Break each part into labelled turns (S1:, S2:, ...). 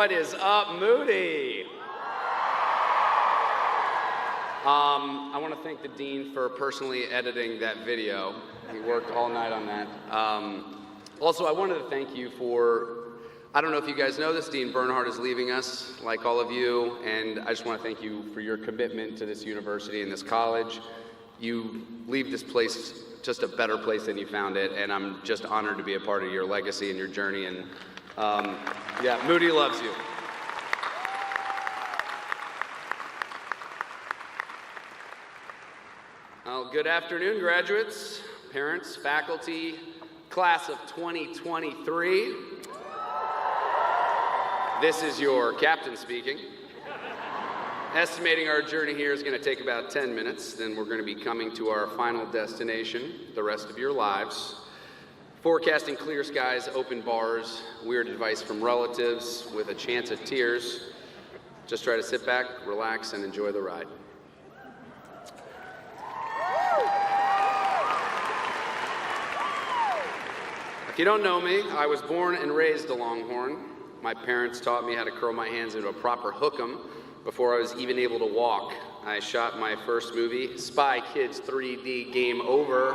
S1: What is up, Moody? I want to thank the Dean for personally editing that video. He worked all night on that. Also, I wanted to thank you for, I don't know if you guys know this, Dean Bernhardt is leaving us, like all of you, and I just want to thank you for your commitment to this university and this college. You leave this place just a better place than you found it, and I'm just honored to be a part of your legacy and your journey, and yeah, Moody loves you. Well, good afternoon, graduates, parents, faculty, class of 2023. This is your captain speaking. Estimating our journey here is going to take about 10 minutes, then we're going to be coming to our final destination, the rest of your lives. Forecasting clear skies, open bars, weird advice from relatives with a chance at tears. Just try to sit back, relax, and enjoy the ride. If you don't know me, I was born and raised a Longhorn. My parents taught me how to curl my hands into a proper hook'em before I was even able to walk. I shot my first movie, Spy Kids 3D Game Over,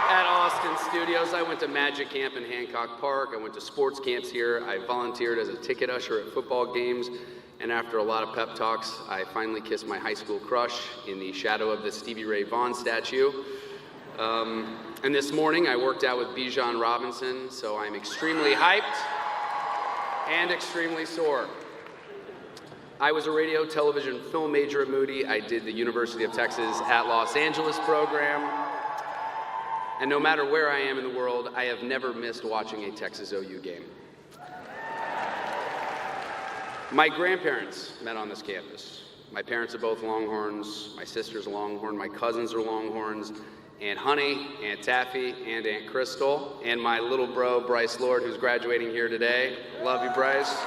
S1: at Austin Studios. I went to Magic Camp in Hancock Park. I went to sports camps here. I volunteered as a ticket usher at football games. And after a lot of pep talks, I finally kissed my high school crush in the shadow of the Stevie Ray Vaughan statue. And this morning I worked out with Bijan Robinson, so I'm extremely hyped and extremely sore. I was a radio, television, film major at Moody. I did the University of Texas at Los Angeles program. And no matter where I am in the world, I have never missed watching a Texas OU game. My grandparents met on this campus. My parents are both Longhorns, my sister's a Longhorn, my cousins are Longhorns, Aunt Honey, Aunt Taffy, and Aunt Crystal, and my little bro, Bryce Lord, who's graduating here today. Love you, Bryce.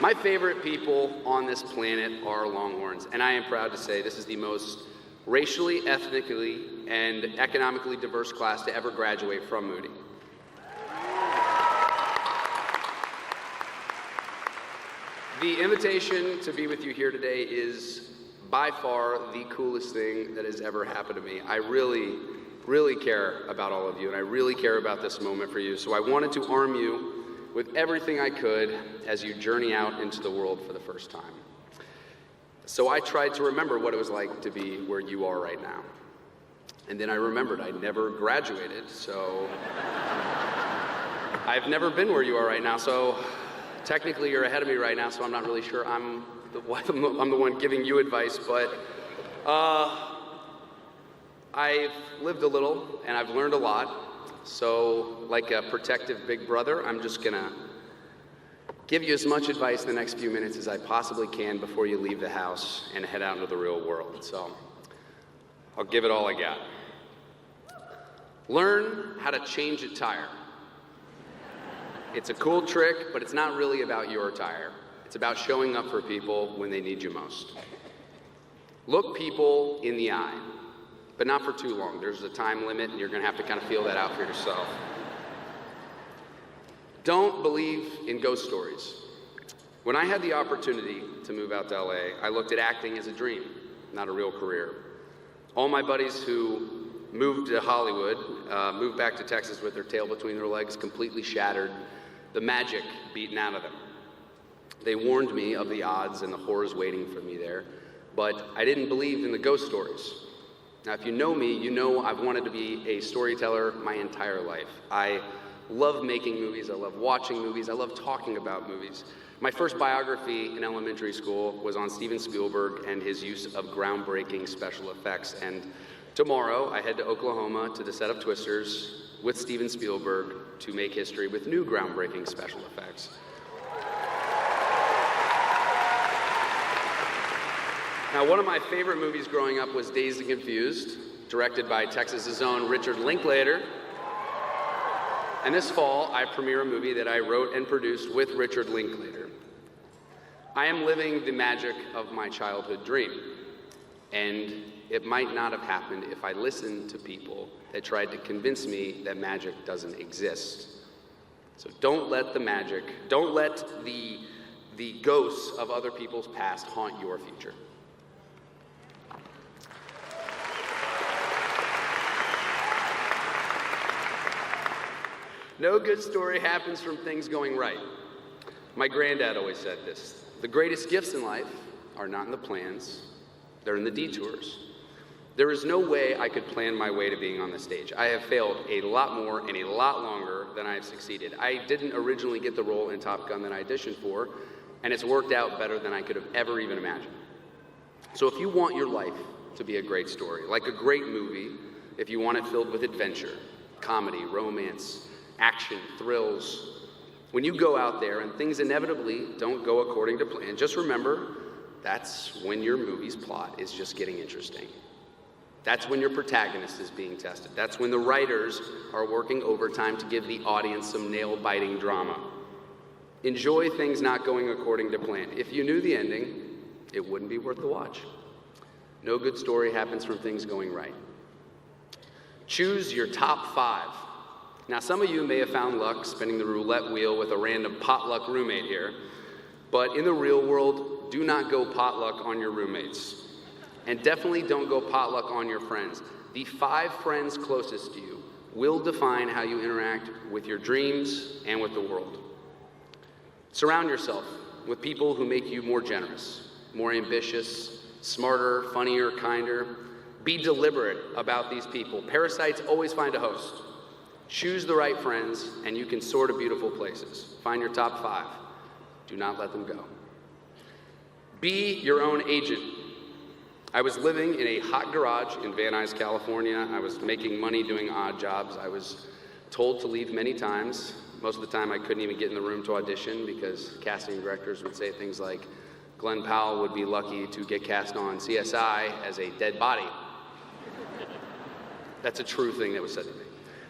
S1: My favorite people on this planet are Longhorns, and I am proud to say this is the most racially, ethnically, and economically diverse class to ever graduate from Moody. The invitation to be with you here today is by far the coolest thing that has ever happened to me. I really, really care about all of you, and I really care about this moment for you. So I wanted to arm you with everything I could as you journey out into the world for the first time. So I tried to remember what it was like to be where you are right now. And then I remembered I never graduated, so I've never been where you are right now. So technically you're ahead of me right now, so I'm not really sure I'm the one giving you advice, but I've lived a little and I've learned a lot. So like a protective big brother, I'm just gonna give you as much advice in the next few minutes as I possibly can before you leave the house and head out into the real world. So I'll give it all I got. Learn how to change a tire. It's a cool trick, but it's not really about your tire. It's about showing up for people when they need you most. Look people in the eye, but not for too long. There's a time limit, and you're gonna have to kind of feel that out for yourself. Don't believe in ghost stories. When I had the opportunity to move out to LA, I looked at acting as a dream, not a real career. All my buddies who moved to Hollywood, moved back to Texas with their tail between their legs, completely shattered, the magic beaten out of them. They warned me of the odds and the horrors waiting for me there, but I didn't believe in the ghost stories. Now, if you know me, you know I've wanted to be a storyteller my entire life. I love making movies, I love watching movies, I love talking about movies. My first biography in elementary school was on Steven Spielberg and his use of groundbreaking special effects. And tomorrow, I head to Oklahoma to the set of Twisters with Steven Spielberg to make history with new groundbreaking special effects. Now, one of my favorite movies growing up was Dazed and Confused, directed by Texas's own Richard Linklater. And this fall, I premiere a movie that I wrote and produced with Richard Linklater. I am living the magic of my childhood dream, and it might not have happened if I listened to people that tried to convince me that magic doesn't exist. So don't let the magic, don't let the ghosts of other people's past haunt your future. No good story happens from things going right. My granddad always said this: the greatest gifts in life are not in the plans, they're in the detours. There is no way I could plan my way to being on the stage. I have failed a lot more and a lot longer than I have succeeded. I didn't originally get the role in Top Gun that I auditioned for, and it's worked out better than I could have ever even imagined. So if you want your life to be a great story, like a great movie, if you want it filled with adventure, comedy, romance, action, thrills, when you go out there and things inevitably don't go according to plan, just remember, that's when your movie's plot is just getting interesting. That's when your protagonist is being tested. That's when the writers are working overtime to give the audience some nail-biting drama. Enjoy things not going according to plan. If you knew the ending, it wouldn't be worth the watch. No good story happens from things going right. Choose your top 5. Now, some of you may have found luck spinning the roulette wheel with a random potluck roommate here, but in the real world, do not go potluck on your roommates. And definitely don't go potluck on your friends. The 5 friends closest to you will define how you interact with your dreams and with the world. Surround yourself with people who make you more generous, more ambitious, smarter, funnier, kinder. Be deliberate about these people. Parasites always find a host. Choose the right friends, and you can soar to beautiful places. Find your top 5. Do not let them go. Be your own agent. I was living in a hot garage in Van Nuys, California. I was making money doing odd jobs. I was told to leave many times. Most of the time I couldn't even get in the room to audition because casting directors would say things like, Glen Powell would be lucky to get cast on CSI as a dead body. That's a true thing that was said to me.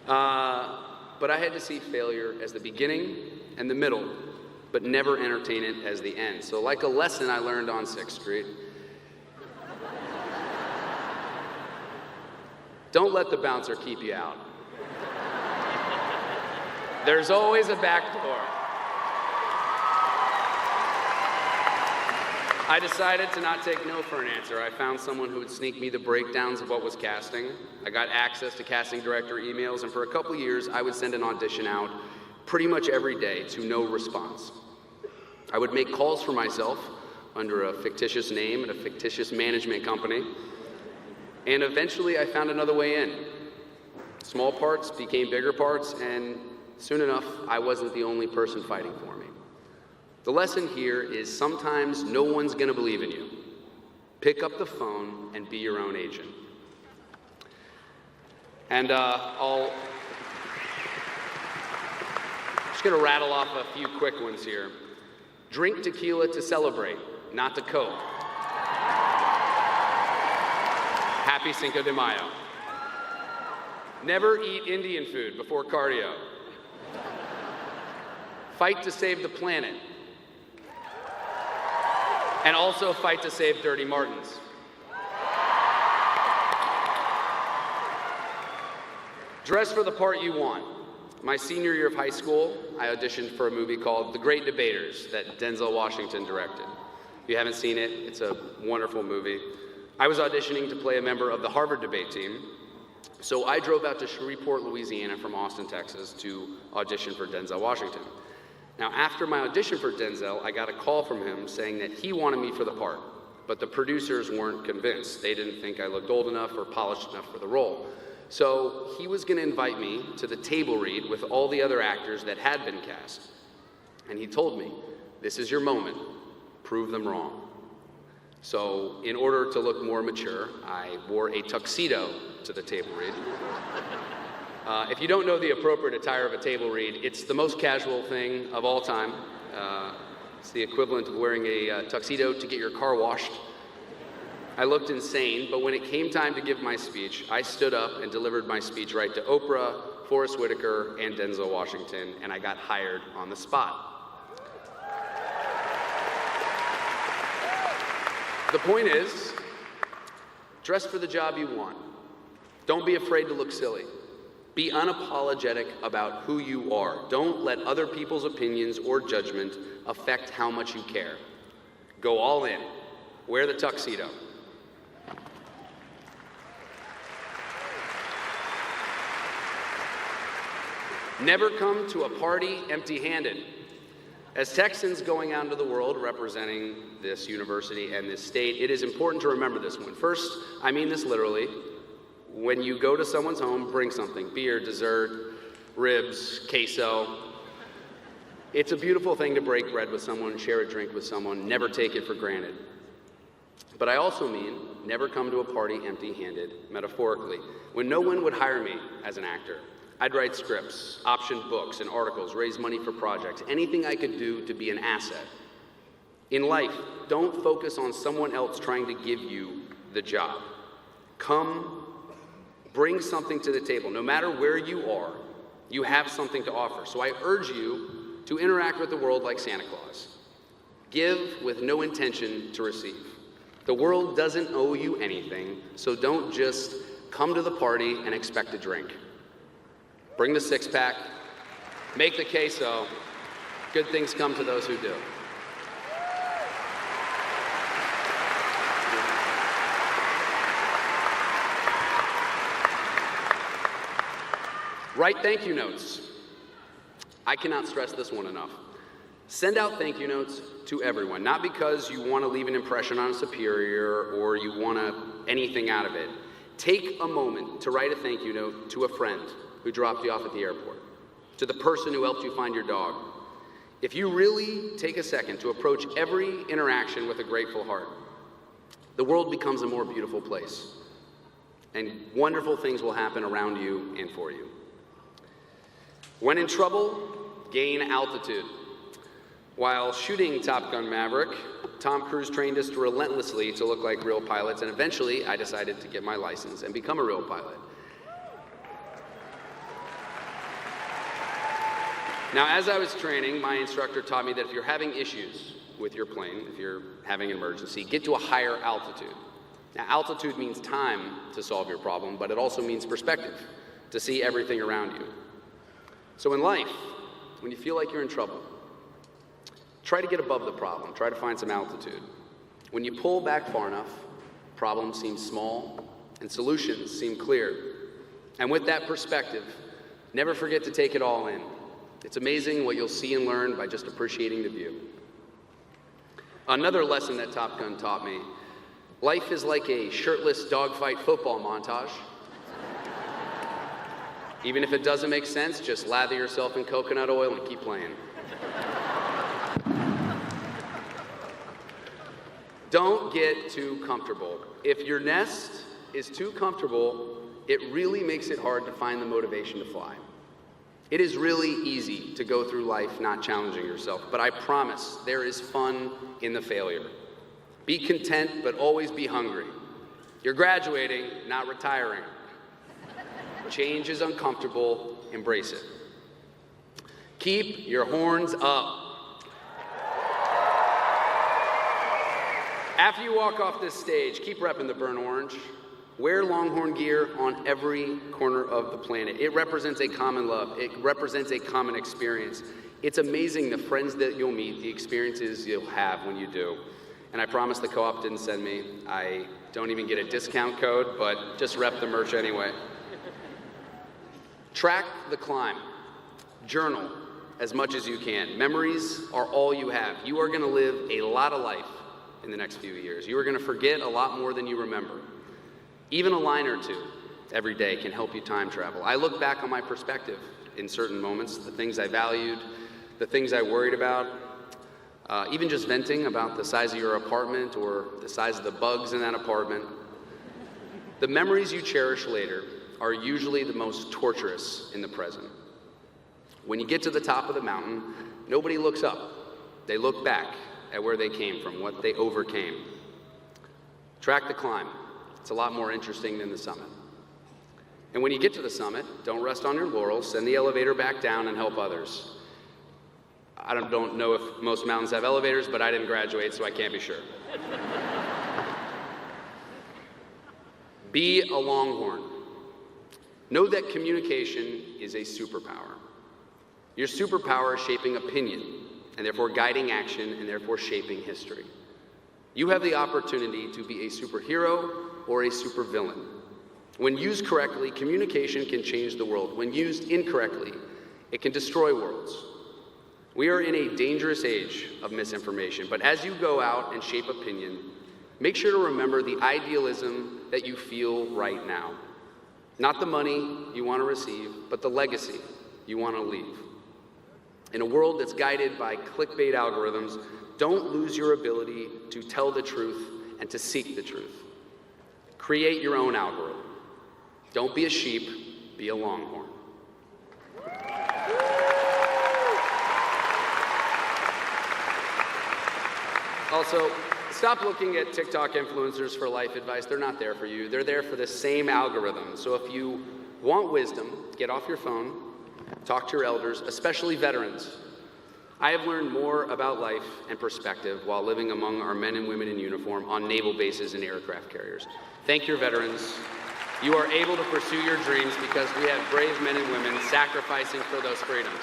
S1: But I had to see failure as the beginning and the middle, but never entertain it as the end. So like a lesson I learned on 6th Street, don't let the bouncer keep you out. There's always a back door. I decided to not take no for an answer. I found someone who would sneak me the breakdowns of what was casting. I got access to casting director emails, and for a couple years, I would send an audition out pretty much every day to no response. I would make calls for myself under a fictitious name at a fictitious management company. And eventually I found another way in. Small parts became bigger parts, and soon enough, I wasn't the only person fighting for me. The lesson here is sometimes no one's gonna believe in you. Pick up the phone and be your own agent. And I'll just gonna rattle off a few quick ones here. Drink tequila to celebrate, not to cope. Happy Cinco de Mayo. Never eat Indian food before cardio. Fight to save the planet. And also fight to save Dirty Martins. Dress for the part you want. My senior year of high school, I auditioned for a movie called The Great Debaters that Denzel Washington directed. If you haven't seen it, it's a wonderful movie. I was auditioning to play a member of the Harvard debate team, so I drove out to Shreveport, Louisiana from Austin, Texas to audition for Denzel Washington. Now, after my audition for Denzel, I got a call from him saying that he wanted me for the part, but the producers weren't convinced. They didn't think I looked old enough or polished enough for the role. So he was gonna invite me to the table read with all the other actors that had been cast. And he told me, this is your moment, prove them wrong. So in order to look more mature, I wore a tuxedo to the table read. If you don't know the appropriate attire of a table read, it's the most casual thing of all time. It's the equivalent of wearing a tuxedo to get your car washed. I looked insane, but when it came time to give my speech, I stood up and delivered my speech right to Oprah, Forrest Whitaker, and Denzel Washington, and I got hired on the spot. The point is, dress for the job you want. Don't be afraid to look silly. Be unapologetic about who you are. Don't let other people's opinions or judgment affect how much you care. Go all in. Wear the tuxedo. Never come to a party empty-handed. As Texans going out into the world representing this university and this state, it is important to remember this one. First, I mean this literally. When you go to someone's home, bring something. Beer, dessert, ribs, queso. It's a beautiful thing to break bread with someone, share a drink with someone, never take it for granted. But I also mean never come to a party empty-handed, metaphorically. When no one would hire me as an actor, I'd write scripts, option books and articles, raise money for projects, anything I could do to be an asset. In life, don't focus on someone else trying to give you the job. Come, bring something to the table. No matter where you are, you have something to offer. So I urge you to interact with the world like Santa Claus. Give with no intention to receive. The world doesn't owe you anything, so don't just come to the party and expect a drink. Bring the six-pack, make the queso. Good things come to those who do. Write thank you notes. I cannot stress this one enough. Send out thank you notes to everyone, not because you want to leave an impression on a superior or you want anything out of it. Take a moment to write a thank you note to a friend who dropped you off at the airport, to the person who helped you find your dog. If you really take a second to approach every interaction with a grateful heart, the world becomes a more beautiful place, and wonderful things will happen around you and for you. When in trouble, gain altitude. While shooting Top Gun Maverick, Tom Cruise trained us relentlessly to look like real pilots, and eventually I decided to get my license and become a real pilot. Now, as I was training, my instructor taught me that if you're having issues with your plane, if you're having an emergency, get to a higher altitude. Now, altitude means time to solve your problem, but it also means perspective, to see everything around you. So in life, when you feel like you're in trouble, try to get above the problem. Try to find some altitude. When you pull back far enough, problems seem small and solutions seem clear. And with that perspective, never forget to take it all in. It's amazing what you'll see and learn by just appreciating the view. Another lesson that Top Gun taught me, life is like a shirtless dogfight football montage. Even if it doesn't make sense, just lather yourself in coconut oil and keep playing. Don't get too comfortable. If your nest is too comfortable, it really makes it hard to find the motivation to fly. It is really easy to go through life not challenging yourself, but I promise there is fun in the failure. Be content, but always be hungry. You're graduating, not retiring. Change is uncomfortable, embrace it. Keep your horns up. After you walk off this stage, keep repping the burnt orange. Wear Longhorn gear on every corner of the planet. It represents a common love. It represents a common experience. It's amazing the friends that you'll meet, the experiences you'll have when you do. And I promise the co-op didn't send me. I don't even get a discount code, but just rep the merch anyway. Track the climb. Journal as much as you can. Memories are all you have. You are going to live a lot of life in the next few years. You are going to forget a lot more than you remember. Even a line or two every day can help you time travel. I look back on my perspective in certain moments, the things I valued, the things I worried about, even just venting about the size of your apartment or the size of the bugs in that apartment. The memories you cherish later are usually the most torturous in the present. When you get to the top of the mountain, nobody looks up. They look back at where they came from, what they overcame. Track the climb. It's a lot more interesting than the summit. And when you get to the summit, don't rest on your laurels. Send the elevator back down and help others. I don't know if most mountains have elevators, but I didn't graduate, so I can't be sure. Be a Longhorn. Know that communication is a superpower. Your superpower is shaping opinion, and therefore guiding action, and therefore shaping history. You have the opportunity to be a superhero or a supervillain. When used correctly, communication can change the world. When used incorrectly, it can destroy worlds. We are in a dangerous age of misinformation, but as you go out and shape opinion, make sure to remember the idealism that you feel right now. Not the money you want to receive, but the legacy you want to leave. In a world that's guided by clickbait algorithms, don't lose your ability to tell the truth and to seek the truth. Create your own algorithm. Don't be a sheep, be a longhorn. Also, stop looking at TikTok influencers for life advice. They're not there for you. They're there for the same algorithm. So if you want wisdom, get off your phone, talk to your elders, especially veterans. I have learned more about life and perspective while living among our men and women in uniform on naval bases and aircraft carriers. Thank your veterans. You are able to pursue your dreams because we have brave men and women sacrificing for those freedoms.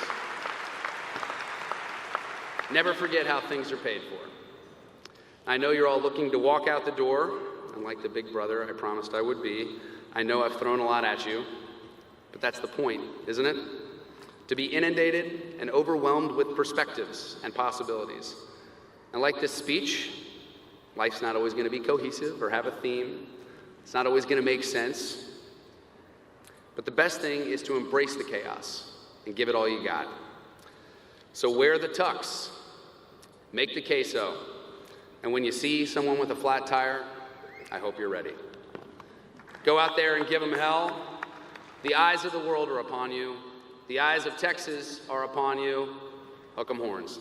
S1: Never forget how things are paid for. I know you're all looking to walk out the door, and like the big brother I promised I would be, I know I've thrown a lot at you, but that's the point, isn't it? To be inundated and overwhelmed with perspectives and possibilities. And like this speech, life's not always going to be cohesive or have a theme. It's not always going to make sense. But the best thing is to embrace the chaos and give it all you got. So wear the tux, make the queso, and when you see someone with a flat tire, I hope you're ready. Go out there and give them hell. The eyes of the world are upon you. The eyes of Texas are upon you. Hook 'em horns.